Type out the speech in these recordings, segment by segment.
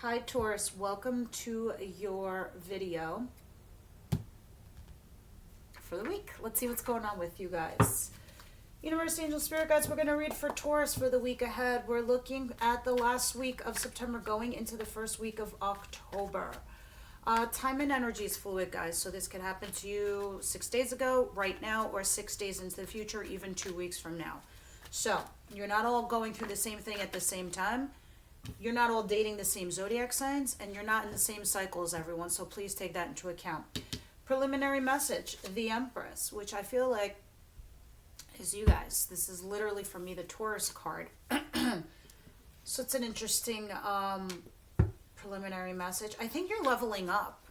Hi Taurus, welcome to your video for the week. Let's see what's going on with you guys. Universe, Angel, Spirit Guides, we're going to read for Taurus for the week ahead. We're looking at the last week of September going into the first week of October. Time and energy is fluid, guys, so this could happen to you 6 days ago, right now, or 6 days into the future, even 2 weeks from now. So, you're not all going through the same thing at the same time. You're not all dating the same zodiac signs, and you're not in the same cycle as everyone, so please take that into account. Preliminary message, the Empress, which I feel like is you guys. This is literally for me the Taurus card. So it's an interesting preliminary message. I think you're leveling up.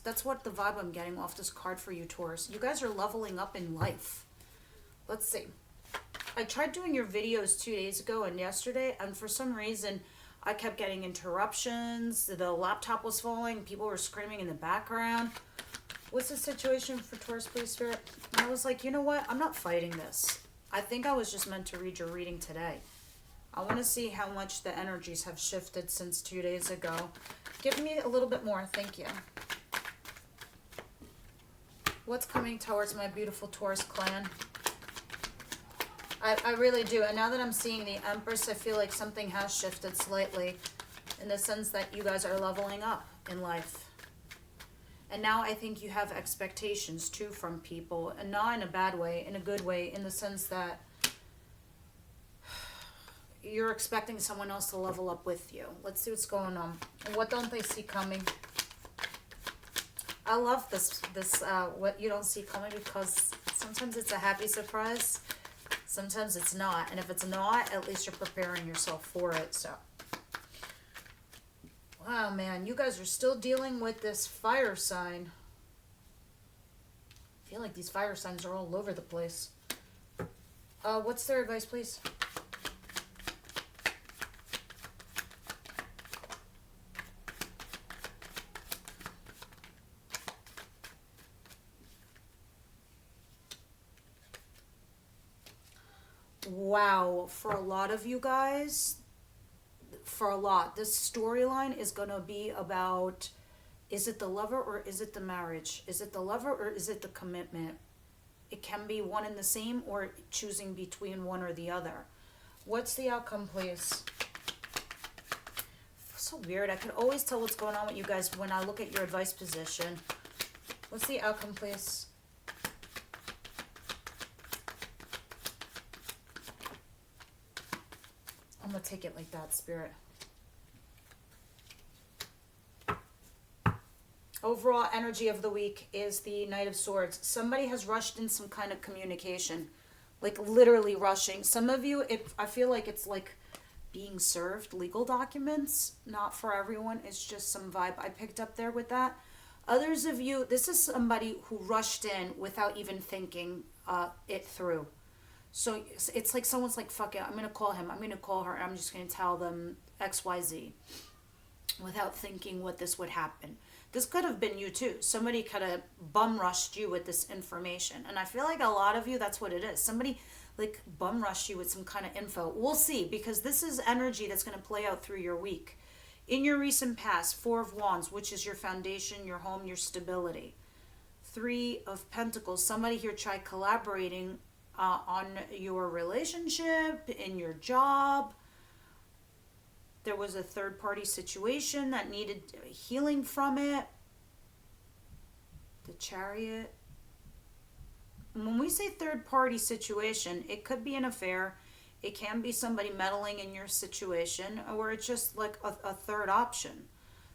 That's what the vibe I'm getting off this card for you, Taurus. You guys are leveling up in life. Let's see. I tried doing your videos 2 days ago and yesterday, and for some reason I kept getting interruptions. The laptop was falling. People were screaming in the background. What's the situation for Taurus, please, Spirit? And I was like, you know what? I'm not fighting this. I think I was just meant to read your reading today. I want to see how much the energies have shifted since 2 days ago. Give me a little bit more. Thank you. What's coming towards my beautiful Taurus clan? I really do. And now that I'm seeing the Empress, I feel like something has shifted slightly in the sense that you guys are leveling up in life. And now I think you have expectations too from people, and not in a bad way, in a good way, in the sense that you're expecting someone else to level up with you. Let's see what's going on. What don't they see coming? I love this what you don't see coming, because sometimes it's a happy surprise. Sometimes it's not. And if it's not, at least you're preparing yourself for it. So, wow, man. You guys are still dealing with this fire sign. I feel like these fire signs are all over the place. What's their advice, please? Wow, for a lot of you guys, this storyline is going to be about, is it the lover or is it the marriage? Is it the lover or is it the commitment? It can be one and the same, or choosing between one or the other. What's the outcome, please? So weird. I can always tell what's going on with you guys when I look at your advice position. What's the outcome, please? I'm going to take it like that, Spirit. Overall energy of the week is the Knight of Swords. Somebody has rushed in some kind of communication. Like literally rushing. Some of you, I feel like it's like being served legal documents. Not for everyone. It's just some vibe I picked up there with that. Others of you, this is somebody who rushed in without even thinking it through. So it's like someone's like, fuck it, I'm going to call him, I'm going to call her, I'm just going to tell them XYZ without thinking what this would happen. This could have been you too. Somebody could have bum rushed you with this information. And I feel like a lot of you, that's what it is. Somebody like bum rushed you with some kind of info. We'll see, because this is energy that's going to play out through your week. In your recent past, 4 of Wands, which is your foundation, your home, your stability. 3 of Pentacles, somebody here tried collaborating on your relationship, in your job. There was a third-party situation that needed healing from it. The Chariot. When we say third-party situation, it could be an affair. It can be somebody meddling in your situation, or it's just like a third option.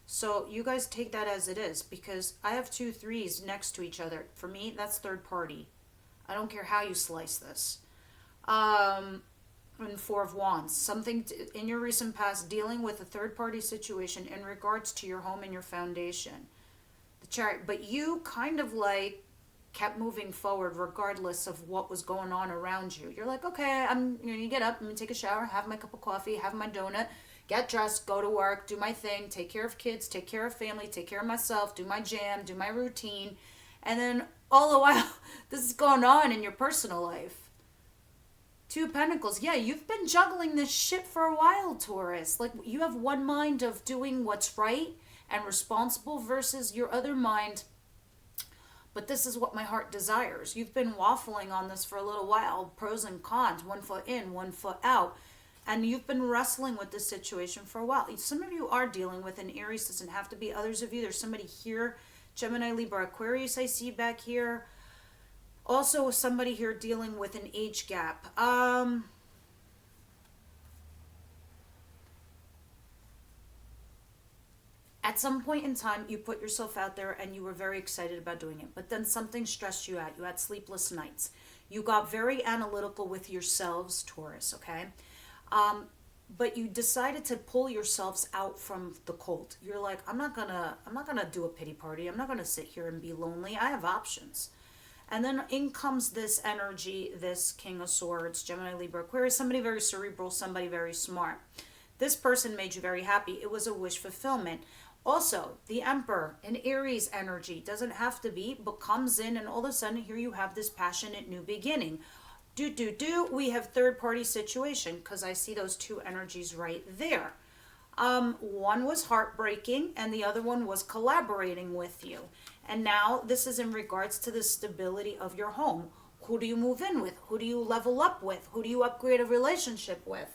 So you guys take that as it is, because I have 2 3s next to each other. For me, that's third party. I don't care how you slice this. And 4 of Wands. Something in your recent past dealing with a third-party situation in regards to your home and your foundation. The Chariot. But you kind of like kept moving forward regardless of what was going on around you. You're like, okay, you get up, I'm going to take a shower, have my cup of coffee, have my donut, get dressed, go to work, do my thing, take care of kids, take care of family, take care of myself, do my jam, do my routine. And then all the while, this is going on in your personal life. Two of Pentacles. Yeah, you've been juggling this shit for a while, Taurus. Like, you have one mind of doing what's right and responsible versus your other mind. But this is what my heart desires. You've been waffling on this for a little while. Pros and cons. One foot in, one foot out. And you've been wrestling with this situation for a while. Some of you are dealing with an Aries. Doesn't have to be others of you. There's somebody here. Gemini, Libra, Aquarius I see back here. Also somebody here dealing with an age gap. At some point in time, you put yourself out there and you were very excited about doing it. But then something stressed you out. You had sleepless nights. You got very analytical with yourselves, Taurus, okay? But you decided to pull yourselves out from the cold. You're like, I'm not gonna do a pity party. I'm not gonna sit here and be lonely. I have options. And then in comes this energy, this King of Swords, Gemini, Libra, Aquarius, somebody very cerebral, somebody very smart. This person made you very happy. It was a wish fulfillment. Also, the Emperor, an Aries energy, doesn't have to be, but comes in, and all of a sudden here you have this passionate new beginning. We have third party situation, because I see those two energies right there. One was heartbreaking and the other one was collaborating with you. And now this is in regards to the stability of your home. Who do you move in with? Who do you level up with? Who do you upgrade a relationship with?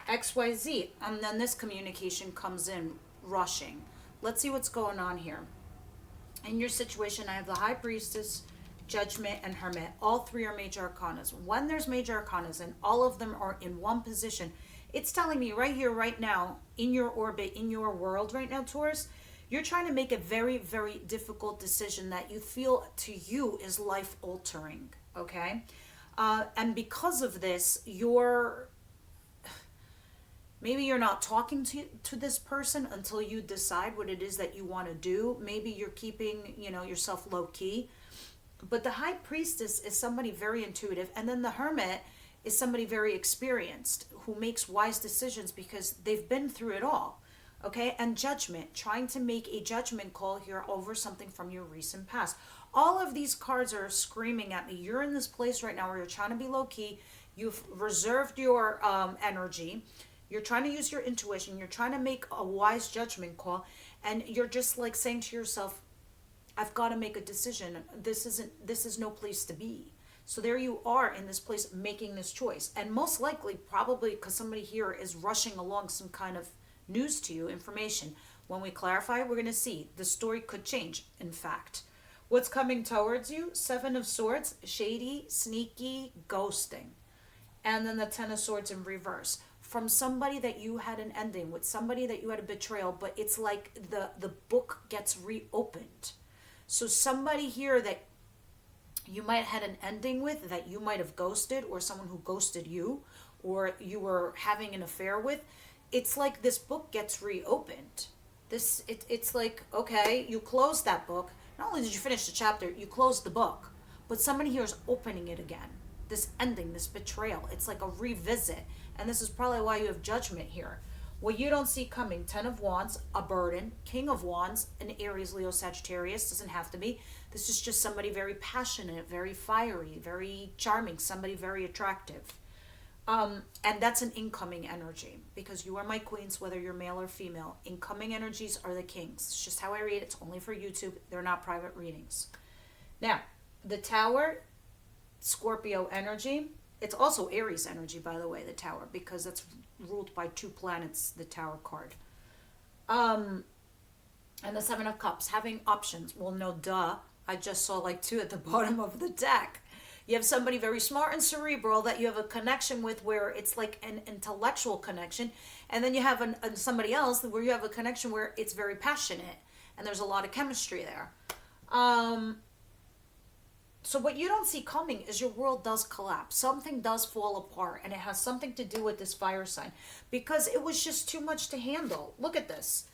XYZ. And then this communication comes in rushing. Let's see what's going on here. In your situation, I have the High Priestess, Judgment, and Hermit. All three are major arcanas. When there's major arcanas and all of them are in one position, it's telling me right here, right now, in your orbit, in your world right now, Taurus, you're trying to make a very, very difficult decision that you feel to you is life altering, okay? And because of this, maybe you're not talking to this person until you decide what it is that you want to do. Maybe you're keeping, yourself low key. But the High Priestess is somebody very intuitive. And then the Hermit is somebody very experienced who makes wise decisions because they've been through it all. Okay, and Judgment, trying to make a judgment call here over something from your recent past. All of these cards are screaming at me. You're in this place right now where you're trying to be low key. You've reserved your energy. You're trying to use your intuition. You're trying to make a wise judgment call. And you're just like saying to yourself, I've got to make a decision. This is no place to be. So there you are in this place making this choice. And most likely, probably because somebody here is rushing along some kind of news to you, information. When we clarify, we're going to see the story could change, in fact. What's coming towards you? Seven of Swords, shady, sneaky, ghosting. And then the Ten of Swords in reverse. From somebody that you had an ending with, somebody that you had a betrayal, but it's like the book gets reopened. So somebody here that you might have had an ending with, that you might have ghosted, or someone who ghosted you, or you were having an affair with, it's like this book gets reopened. It's like, okay, you closed that book. Not only did you finish the chapter, you closed the book, but somebody here is opening it again. This ending, this betrayal, it's like a revisit. And this is probably why you have Judgment here. What you don't see coming, 10 of Wands, a burden, King of Wands, an Aries, Leo, Sagittarius, doesn't have to be. This is just somebody very passionate, very fiery, very charming, somebody very attractive. And that's an incoming energy, because you are my queens, whether you're male or female. Incoming energies are the kings. It's just how I read it. It's only for YouTube. They're not private readings. Now, the Tower, Scorpio energy. It's also Aries energy, by the way, the Tower, because it's ruled by two planets, the Tower card. And the Seven of Cups, having options. Well, no, duh. I just saw like two at the bottom of the deck. You have somebody very smart and cerebral that you have a connection with, where it's like an intellectual connection. And then you have somebody else where you have a connection where it's very passionate and there's a lot of chemistry there. So what you don't see coming is your world does collapse. Something does fall apart, and it has something to do with this fire sign, because it was just too much to handle. Look at this.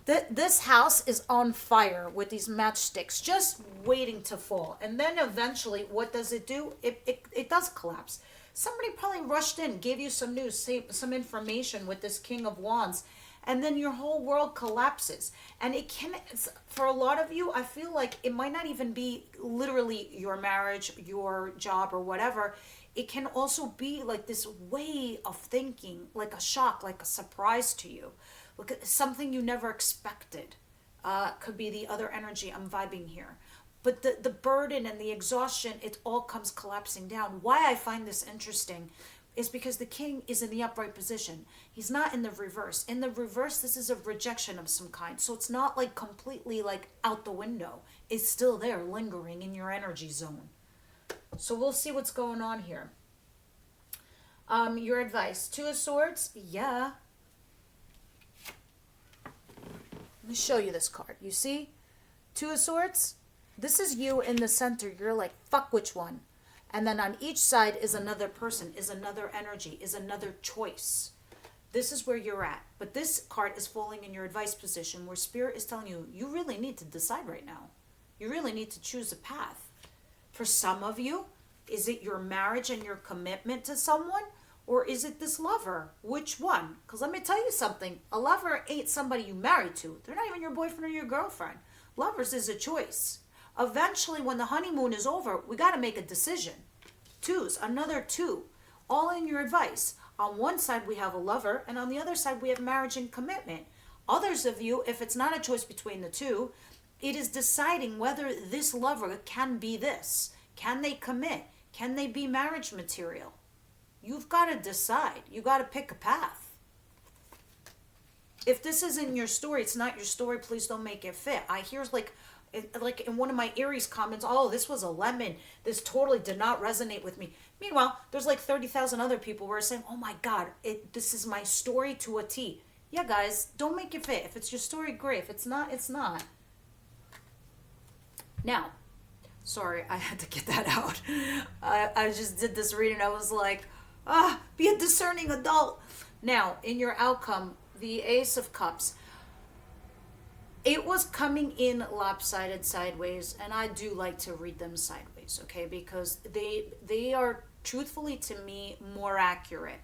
This house is on fire with these matchsticks, just waiting to fall. And then eventually, what does it do? It does collapse. Somebody probably rushed in, gave you some news, some information with this King of Wands, and then your whole world collapses. And for a lot of you, I feel like it might not even be literally your marriage, your job, or whatever. It can also be like this way of thinking, like a shock, like a surprise to you. Look at something you never expected. Could be the other energy I'm vibing here. But the burden and the exhaustion, it all comes collapsing down. Why I find this interesting is because the king is in the upright position. He's not in the reverse. In the reverse, this is a rejection of some kind. So it's not like completely like out the window. It's still there, lingering in your energy zone. So we'll see what's going on here. Your advice. Two of Swords. Yeah. Let me show you this card. You see? Two of Swords. This is you in the center. You're like, fuck which one. And then on each side is another person, is another energy, is another choice. This is where you're at. But this card is falling in your advice position where Spirit is telling you, you really need to decide right now. You really need to choose a path. For some of you, is it your marriage and your commitment to someone? Or is it this lover? Which one? Because let me tell you something. A lover ain't somebody you married to. They're not even your boyfriend or your girlfriend. Lovers is a choice. Eventually, when the honeymoon is over, we got to make a decision. Twos, another two, all in your advice. On one side, we have a lover, and on the other side, we have marriage and commitment. Others of you, if it's not a choice between the two, it is deciding whether this lover can be this. Can they commit? Can they be marriage material? You've got to decide. You got to pick a path. If this isn't your story, it's not your story, please don't make it fit. I hear like in one of my Aries comments, oh, this was a lemon. This totally did not resonate with me. Meanwhile, there's like 30,000 other people who are saying, oh my God, this is my story to a T. Yeah, guys, don't make it fit. If it's your story, great. If it's not, it's not. Now, sorry, I had to get that out. I just did this reading. I was like, be a discerning adult. Now, in your outcome, the Ace of Cups, it was coming in lopsided sideways, and I do like to read them sideways, okay, because they are truthfully to me more accurate,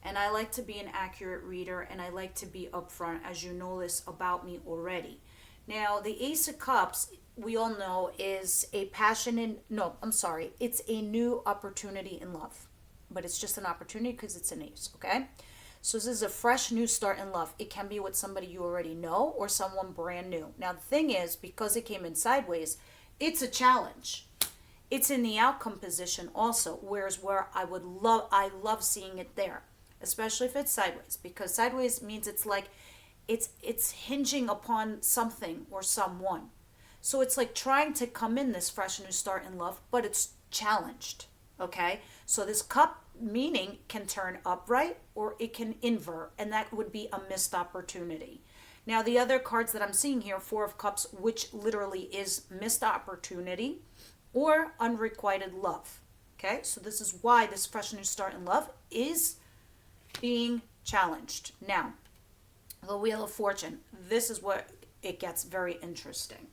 and I like to be an accurate reader, and I like to be upfront, as you know this about me already. Now, the Ace of Cups, we all know, is a it's a new opportunity in love, but it's just an opportunity because it's an ace, okay? So this is a fresh new start in love. It can be with somebody you already know or someone brand new. Now the thing is, because it came in sideways, it's a challenge. It's in the outcome position also, whereas where I love seeing it there, especially if it's sideways, because sideways means it's like it's hinging upon something or someone. So it's like trying to come in this fresh new start in love, but it's challenged. Okay? So this cup meaning can turn upright or it can invert, and that would be a missed opportunity. Now the other cards that I'm seeing here, Four of Cups, which literally is missed opportunity or unrequited love. Okay, so this is why this fresh new start in love is being challenged. Now, the Wheel of Fortune, this is what it gets very interesting.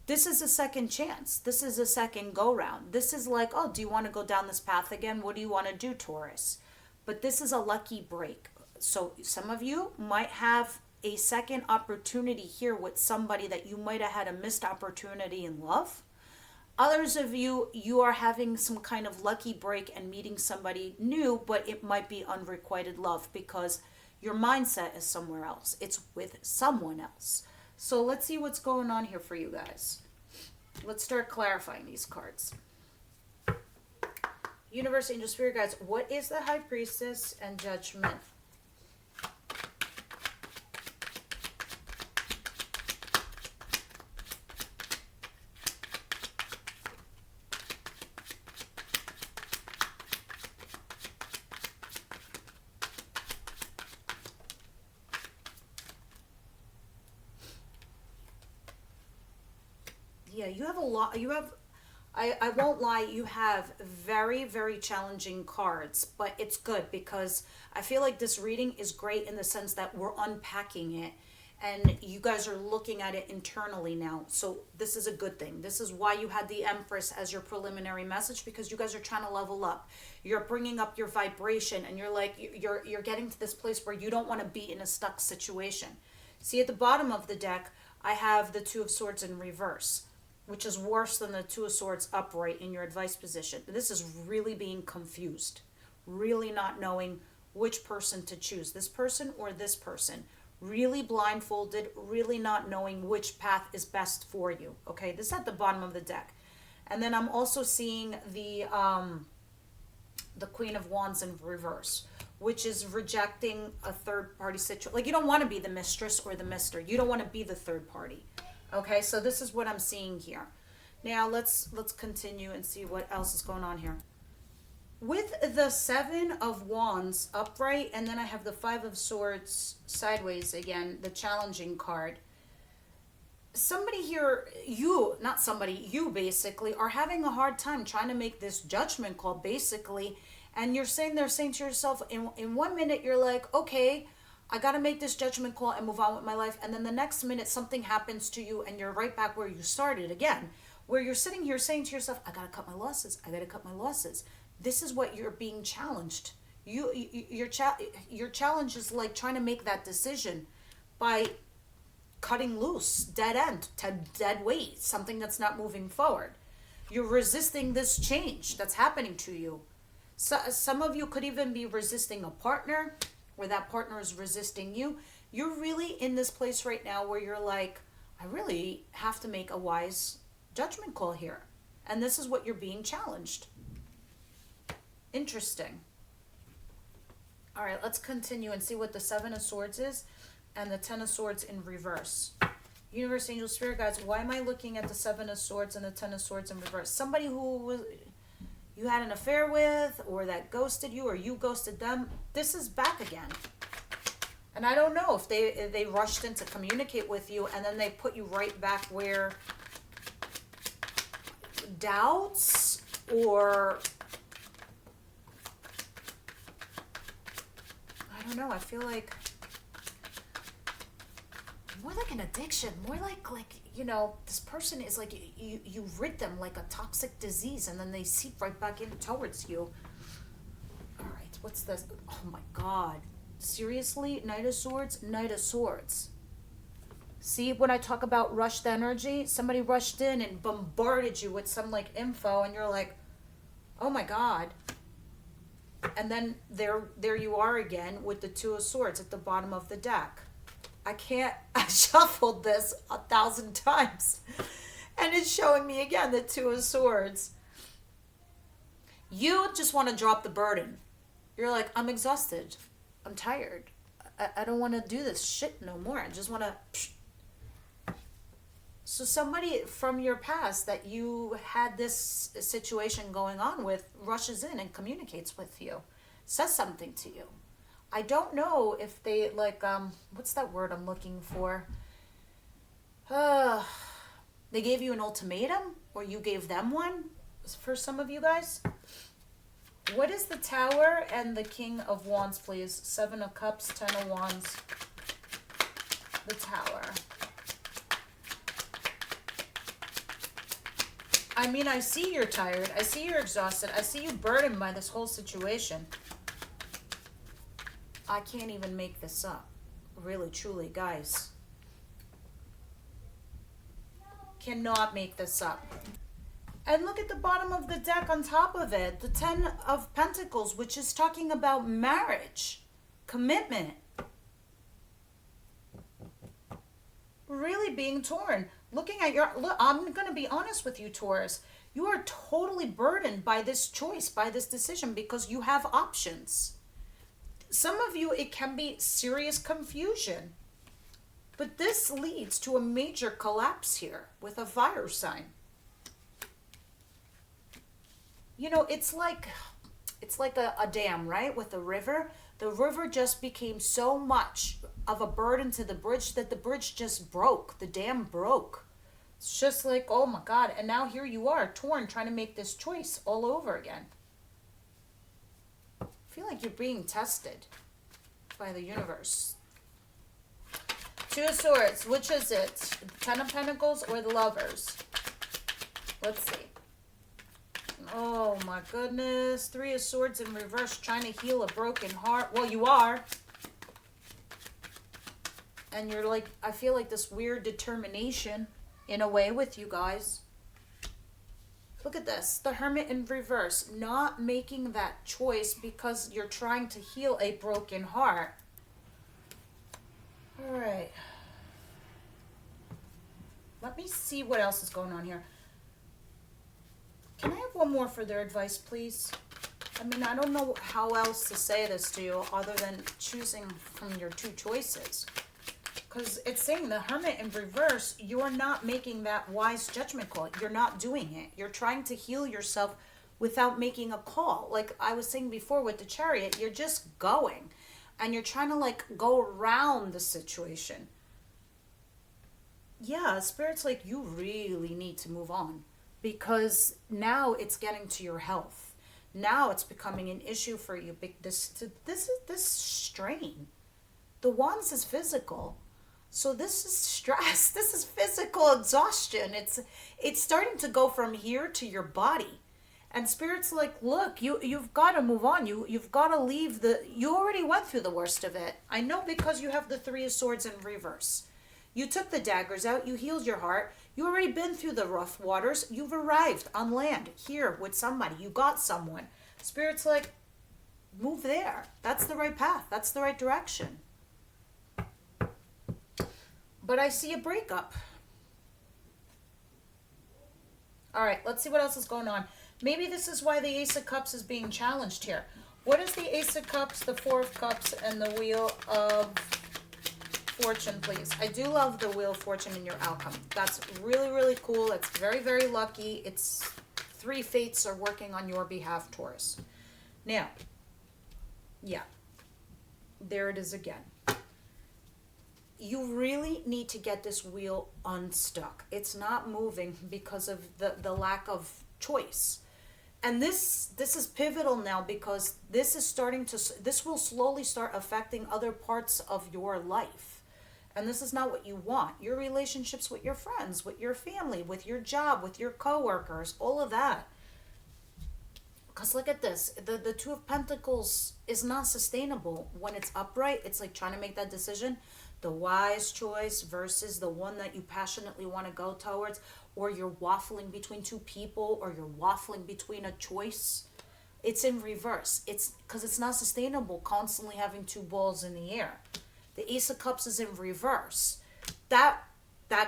This is a second chance. This is a second go round. This is like, oh, do you want to go down this path again? What do you want to do, Taurus? But this is a lucky break. So some of you might have a second opportunity here with somebody that you might have had a missed opportunity in love. Others of you, you are having some kind of lucky break and meeting somebody new, but it might be unrequited love because your mindset is somewhere else. It's with someone else. So let's see what's going on here for you guys. Let's start clarifying these cards. Universe, Angel, Spirit Guides, what is the High Priestess and Judgment? Yeah, you have a lot. You have, I won't lie, you have very, very challenging cards, but it's good because I feel like this reading is great in the sense that we're unpacking it and you guys are looking at it internally now. So this is a good thing. This is why you had the Empress as your preliminary message, because you guys are trying to level up. You're bringing up your vibration and you're like, you're getting to this place where you don't want to be in a stuck situation. See, at the bottom of the deck, I have the Two of Swords in reverse, which is worse than the Two of Swords upright in your advice position. This is really being confused, really not knowing which person to choose, this person or this person. Really blindfolded, really not knowing which path is best for you. Okay, this is at the bottom of the deck. And then I'm also seeing the Queen of Wands in reverse, which is rejecting a third party situation. Like, you don't want to be the mistress or the mister. You don't want to be the third party. Okay, so this is what I'm seeing here. Now let's continue and see what else is going on here. With the Seven of Wands upright, and then I have the Five of Swords sideways again, the challenging card. Somebody here, you basically are having a hard time trying to make this judgment call, basically. And you're saying to yourself, in 1 minute, you're like, okay, I got to make this judgment call and move on with my life. And then the next minute, something happens to you and you're right back where you started again, where you're sitting here saying to yourself, I got to cut my losses. I got to cut my losses. This is what you're being challenged. Your challenge is like trying to make that decision by cutting loose, dead end, dead weight, something that's not moving forward. You're resisting this change that's happening to you. So, some of you could even be resisting a partner, where that partner is resisting you. You're really in this place right now where you're like, I really have to make a wise judgment call here. And this is what you're being challenged. Interesting. All right, let's continue and see what the Seven of Swords is and the Ten of Swords in reverse. Universe, angel, spirit guides, why am I looking at the Seven of Swords and the Ten of Swords in reverse? Somebody who you had an affair with, or that ghosted you, or you ghosted them, this is back again. And I don't know if they rushed in to communicate with you and then they put you right back where doubts or... I don't know, I feel like more like an addiction, more like you know, this person is like you rid them like a toxic disease and then they seep right back in towards you. All right, what's this? Oh my God, seriously? Knight of Swords, Knight of Swords. See, when I talk about rushed energy, somebody rushed in and bombarded you with some like info and you're like, oh my God. And then there you are again with the Two of Swords at the bottom of the deck. I shuffled this 1,000 times. And it's showing me again the Two of Swords. You just want to drop the burden. You're like, I'm exhausted. I'm tired. I don't want to do this shit no more. I just want to... So somebody from your past that you had this situation going on with rushes in and communicates with you, says something to you. I don't know if they like, what's that word I'm looking for? They gave you an ultimatum or you gave them one for some of you guys. What is the Tower and the King of Wands, please? Seven of Cups, Ten of Wands, the Tower. I mean, I see you're tired. I see you're exhausted. I see you burdened by this whole situation. I can't even make this up. Really, truly, guys. Cannot make this up. And look at the bottom of the deck on top of it. The Ten of Pentacles, which is talking about marriage, commitment. Really being torn. Looking at your... Look, I'm going to be honest with you, Taurus. You are totally burdened by this choice, by this decision, because you have options. Some of you, it can be serious confusion. But this leads to a major collapse here with a fire sign. You know, it's like a dam, right? With a river. The river just became so much of a burden to the bridge that the bridge just broke. The dam broke. It's just like, oh my God. And now here you are, torn, trying to make this choice all over again. I feel like you're being tested by the universe. Two of Swords, which is it? Ten of Pentacles or the Lovers? Let's see. Oh my goodness. Three of Swords in reverse, trying to heal a broken heart. Well, you are. And you're like, I feel like this weird determination in a way with you guys. Look at this. The Hermit in reverse. Not making that choice because you're trying to heal a broken heart. All right. Let me see what else is going on here. Can I have one more for their advice, please? I mean, I don't know how else to say this to you other than choosing from your two choices. Because it's saying the Hermit in reverse, you're not making that wise judgment call. You're not doing it. You're trying to heal yourself without making a call. Like I was saying before with the Chariot, you're just going. And you're trying to like go around the situation. Yeah, Spirit's like, you really need to move on. Because now it's getting to your health. Now it's becoming an issue for you. This strain. The Wands is physical. So this is stress. This is physical exhaustion. It's starting to go from here to your body. And Spirit's like, look, you've got to move on. You've got to leave you already went through the worst of it. I know because you have the Three of Swords in reverse. You took the daggers out. You healed your heart. You already been through the rough waters. You've arrived on land here with somebody. You got someone. Spirit's like, move there. That's the right path. That's the right direction. But I see a breakup. All right, let's see what else is going on. Maybe this is why the Ace of Cups is being challenged here. What is the Ace of Cups, the Four of Cups, and the Wheel of Fortune, please? I do love the Wheel of Fortune in your outcome. That's really, really cool. That's very, very lucky. It's 3 fates are working on your behalf, Taurus. Now, yeah, there it is again. You really need to get this wheel unstuck. It's not moving because of the lack of choice. And this is pivotal now because this will slowly start affecting other parts of your life. And this is not what you want. Your relationships with your friends, with your family, with your job, with your coworkers, all of that. Because look at this. The Two of Pentacles is not sustainable. When it's upright, it's like trying to make that decision. The wise choice versus the one that you passionately want to go towards, or you're waffling between two people, or you're waffling between a choice. It's in reverse. It's because it's not sustainable constantly having 2 balls in the air. The Ace of Cups is in reverse. That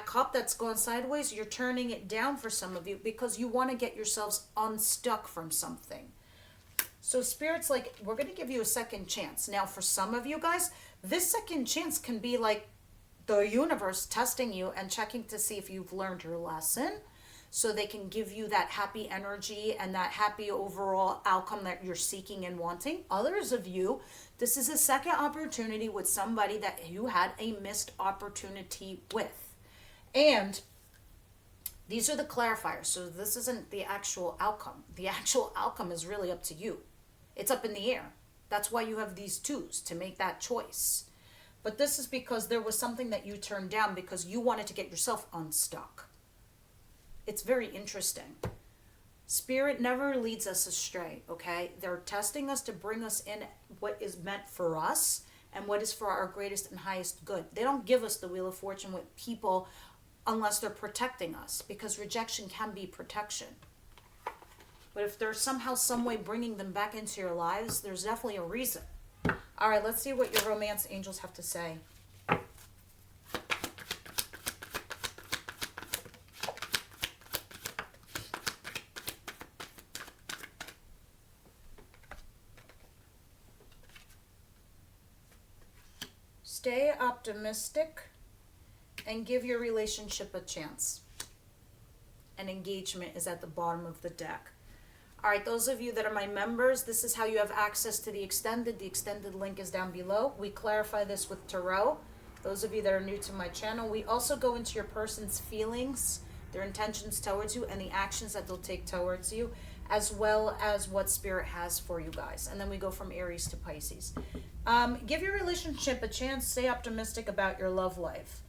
cup that's going sideways, you're turning it down for some of you because you want to get yourselves unstuck from something. So Spirit's like, we're going to give you a second chance. Now, for some of you guys, this second chance can be like the universe testing you and checking to see if you've learned your lesson so they can give you that happy energy and that happy overall outcome that you're seeking and wanting. Others of you, this is a second opportunity with somebody that you had a missed opportunity with. And these are the clarifiers. So this isn't the actual outcome. The actual outcome is really up to you. It's up in the air. That's why you have these 2s, to make that choice. But this is because there was something that you turned down because you wanted to get yourself unstuck. It's very interesting. Spirit never leads us astray, okay? They're testing us to bring us in what is meant for us and what is for our greatest and highest good. They don't give us the Wheel of Fortune with people unless they're protecting us, because rejection can be protection. But if there's somehow, some way bringing them back into your lives, there's definitely a reason. All right, let's see what your romance angels have to say. Stay optimistic and give your relationship a chance. And engagement is at the bottom of the deck. All right, those of you that are my members, this is how you have access to the extended. The extended link is down below. We clarify this with tarot. Those of you that are new to my channel, we also go into your person's feelings, their intentions towards you, and the actions that they'll take towards you, as well as what Spirit has for you guys. And then we go from Aries to Pisces. Give your relationship a chance. Stay optimistic about your love life.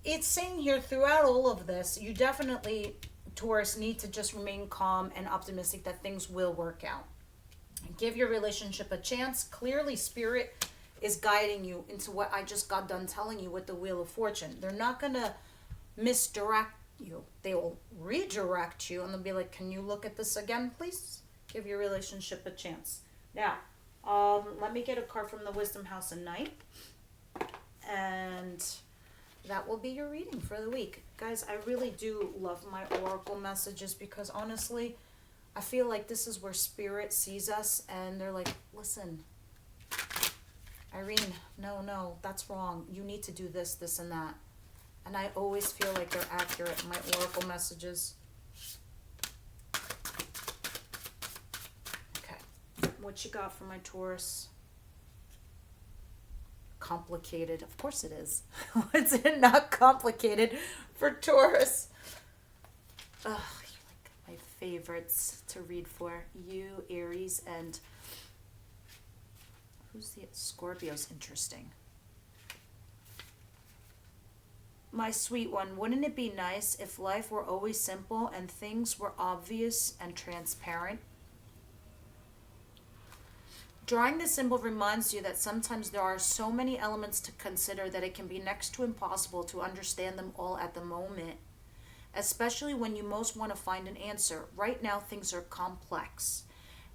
It's saying here throughout all of this, you definitely, Taurus, need to just remain calm and optimistic that things will work out. Give your relationship a chance. Clearly, Spirit is guiding you into what I just got done telling you with the Wheel of Fortune. They're not going to misdirect you. They will redirect you and they'll be like, can you look at this again, please? Give your relationship a chance. Now, let me get a card from the Wisdom House and Knight. And that will be your reading for the week. Guys, I really do love my oracle messages because honestly, I feel like this is where Spirit sees us and they're like, listen, Irene, no, that's wrong. You need to do this, this, and that. And I always feel like they're accurate, my oracle messages. Okay, what you got for my Taurus? Complicated. Of course it is. What's it not complicated for Taurus? Oh, you're like my favorites to read for. You, Aries, and who's the Scorpio's interesting. My sweet one, wouldn't it be nice if life were always simple and things were obvious and transparent? Drawing this symbol reminds you that sometimes there are so many elements to consider that it can be next to impossible to understand them all at the moment, especially when you most want to find an answer. Right now, things are complex,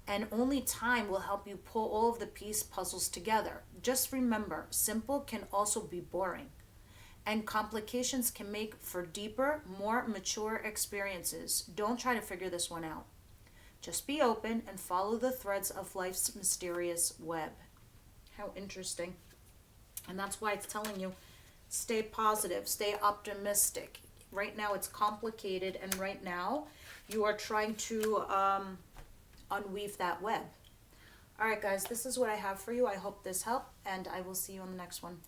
and only time will help you pull all of the piece puzzles together. Just remember, simple can also be boring, and complications can make for deeper, more mature experiences. Don't try to figure this one out. Just be open and follow the threads of life's mysterious web. How interesting. And that's why it's telling you, stay positive, stay optimistic. Right now it's complicated, and right now you are trying to unweave that web. All right, guys, this is what I have for you. I hope this helped, and I will see you on the next one.